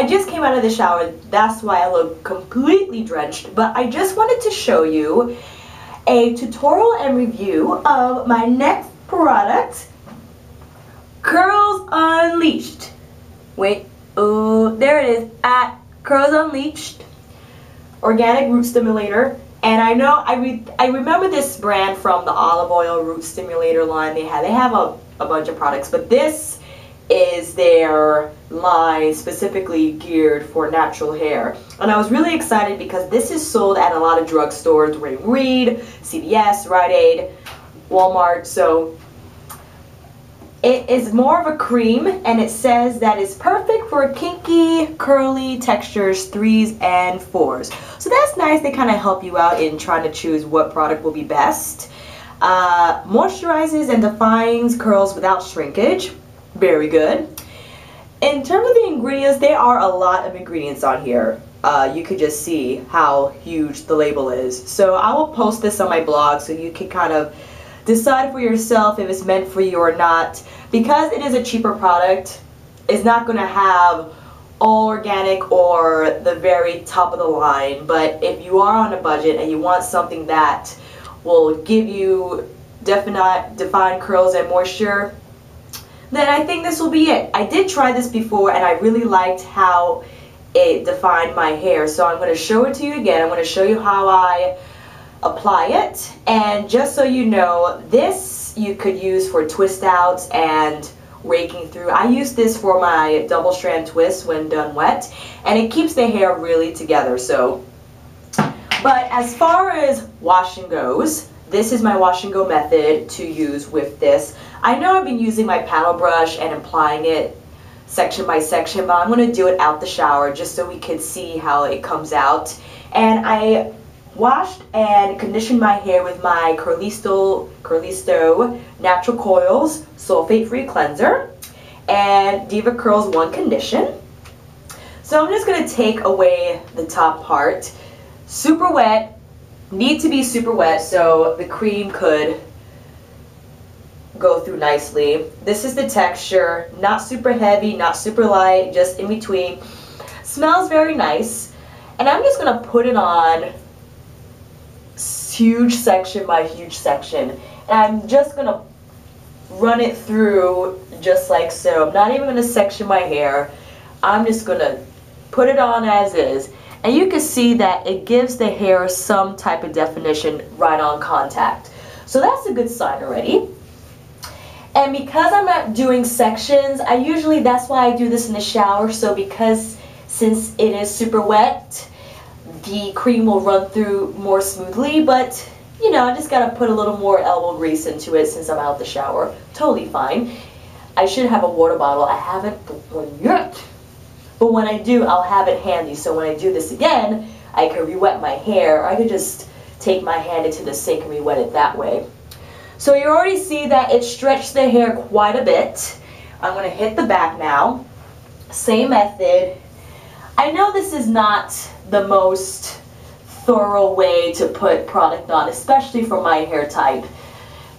I just came out of the shower, that's why I look completely drenched, but I just wanted to show you a tutorial and review of my next product, Curls Unleashed. Wait, oh, there it is, at Curls Unleashed, Organic Root Stimulator. And I know, I remember this brand from the olive oil root stimulator line. They have a bunch of products, but this is their line specifically geared for natural hair. And I was really excited because this is sold at a lot of drugstores, Duane Reade, CVS, Rite Aid, Walmart. So it is more of a cream, and it says that it's perfect for kinky, curly textures 3s and 4s. So that's nice. They kind of help you out in trying to choose what product will be best. Moisturizes and defines curls without shrinkage. Very good. In terms of the ingredients, there are a lot of ingredients on here. You could just see how huge the label is. So I will post this on my blog so you can kind of decide for yourself if it's meant for you or not. Because it is a cheaper product, it's not going to have all organic or the very top of the line. But if you are on a budget and you want something that will give you defined curls and moisture, then I think this will be it. I did try this before and I really liked how it defined my hair. So I'm going to show it to you again. I'm going to show you how I apply it. And just so you know, this you could use for twist outs and raking through. I use this for my double strand twist when done wet, and it keeps the hair really together. So, but as far as washing goes, this is my wash and go method to use with this. I know I've been using my paddle brush and applying it section by section, but I'm going to do it out the shower just so we can see how it comes out. And I washed and conditioned my hair with my Curlisto Natural Coils Sulfate-Free Cleanser and Diva Curls 1 Condition. So I'm just going to take away the top part. Super wet, need to be super wet so the cream could go through nicely. This is the texture, not super heavy, not super light, just in between. Smells very nice. And I'm just going to put it on huge section by huge section. And I'm just going to run it through just like so. I'm not even going to section my hair. I'm just going to put it on as is. And you can see that it gives the hair some type of definition right on contact. So that's a good sign already. And because I'm not doing sections, that's why I do this in the shower. So since it is super wet, the cream will run through more smoothly. But, you know, I just got to put a little more elbow grease into it since I'm out the shower. Totally fine. I should have a water bottle. I haven't put one yet. But when I do, I'll have it handy. So when I do this again, I can re-wet my hair. I could just take my hand into the sink and re-wet it that way. So you already see that it stretched the hair quite a bit. I'm going to hit the back now. Same method. I know this is not the most thorough way to put product on, especially for my hair type.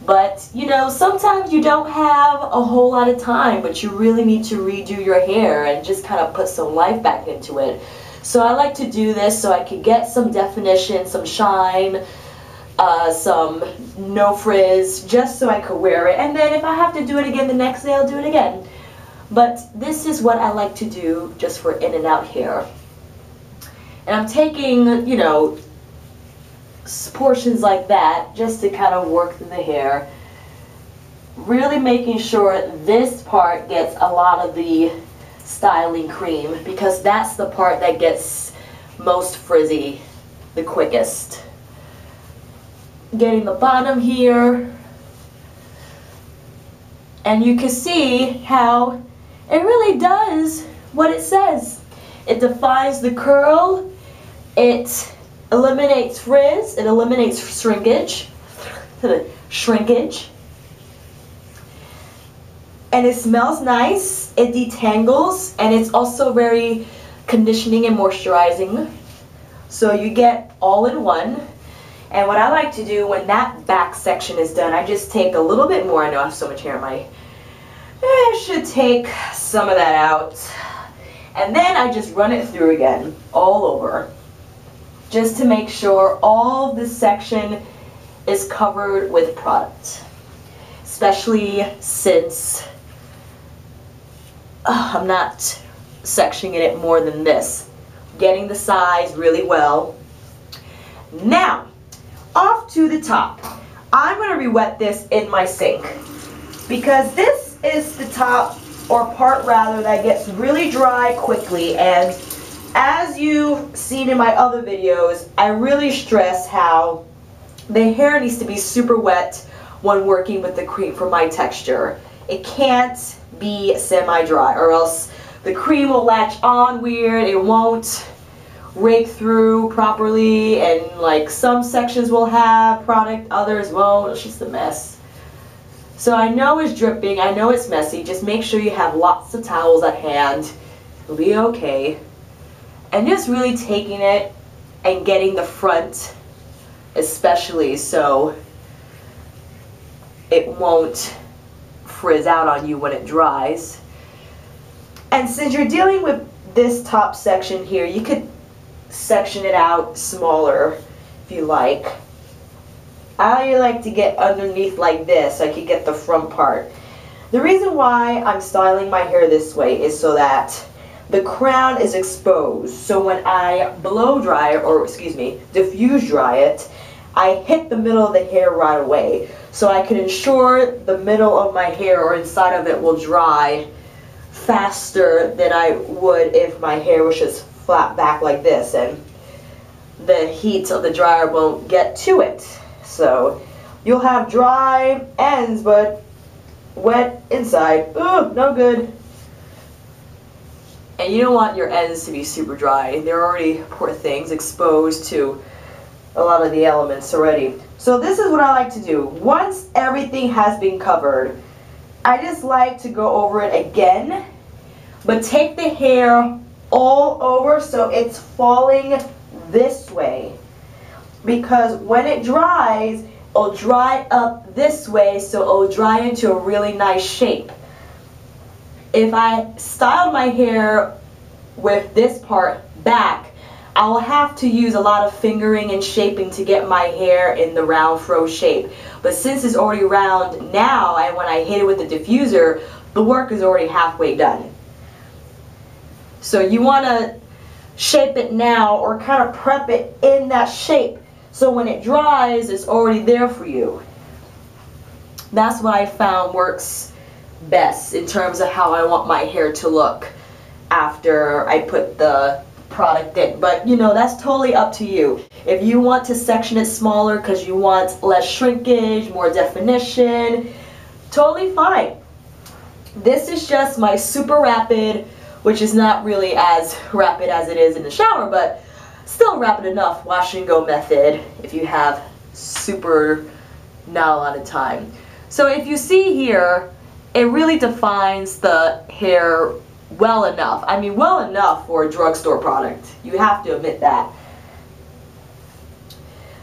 But, you know, sometimes you don't have a whole lot of time, but you really need to redo your hair and just kind of put some life back into it. So I like to do this so I can get some definition, some shine, some no frizz, just so I could wear it. And then if I have to do it again the next day, I'll do it again. But this is what I like to do just for in and out hair. And I'm taking, you know, portions like that just to kind of work through the hair. Really making sure this part gets a lot of the styling cream, because that's the part that gets most frizzy the quickest. Getting the bottom here, and you can see how it really does what it says. It defines the curl, it eliminates frizz, it eliminates shrinkage, and it smells nice, it detangles, and it's also very conditioning and moisturizing. So you get all in one. And what I like to do when that back section is done, I just take a little bit more. I know I have so much hair in my... I should take some of that out. And then I just run it through again, all over, just to make sure all this section is covered with product. Especially since I'm not sectioning it more than this. Getting the size really well. Now, off to the top. I'm going to re-wet this in my sink, because this is the top, or part rather, that gets really dry quickly. And as you've seen in my other videos, I really stress how the hair needs to be super wet when working with the cream for my texture. It can't be semi-dry, or else the cream will latch on weird, it won't rake through properly, and like some sections will have product, others won't. It's just a mess. So I know it's dripping, I know it's messy. Just make sure you have lots of towels at hand. It'll be okay. And just really taking it and getting the front especially, so it won't frizz out on you when it dries. And since you're dealing with this top section here, you could section it out smaller if you like. I like to get underneath like this so I can get the front part. The reason why I'm styling my hair this way is so that the crown is exposed. So when I blow dry, or excuse me, diffuse dry it, I hit the middle of the hair right away. So I can ensure the middle of my hair or inside of it will dry faster than I would if my hair was just flat back like this, and the heat of the dryer won't get to it. So you'll have dry ends but wet inside. Ooh, no good. And you don't want your ends to be super dry. They're already, poor things, exposed to a lot of the elements already. So this is what I like to do. Once everything has been covered, I just like to go over it again, but take the hair all over so it's falling this way. Because when it dries, it'll dry up this way, so it'll dry into a really nice shape. If I styled my hair with this part back, I will have to use a lot of fingering and shaping to get my hair in the round fro shape. But since it's already round now, and when I hit it with the diffuser, the work is already halfway done. So you want to shape it now, or kind of prep it in that shape, so when it dries, it's already there for you. That's what I found works best in terms of how I want my hair to look after I put the product in. But you know, that's totally up to you. If you want to section it smaller because you want less shrinkage, more definition, totally fine. This is just my super rapid, which is not really as rapid as it is in the shower, but still rapid enough, wash and go method if you have super not a lot of time. So if you see here, it really defines the hair well enough. I mean, well enough for a drugstore product. You have to admit that.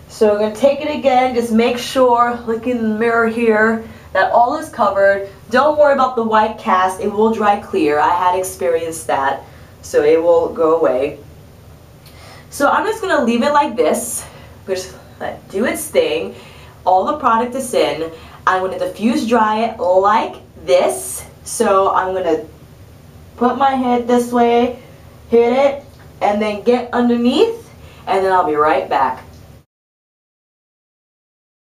So we're going to take it again. Just make sure, look in the mirror here, that all is covered. Don't worry about the white cast. It will dry clear. I had experienced that, so it will go away. So I'm just going to leave it like this. Just let it do its thing. All the product is in. I'm going to diffuse dry it like this. So I'm going to put my head this way, hit it, and then get underneath, and then I'll be right back.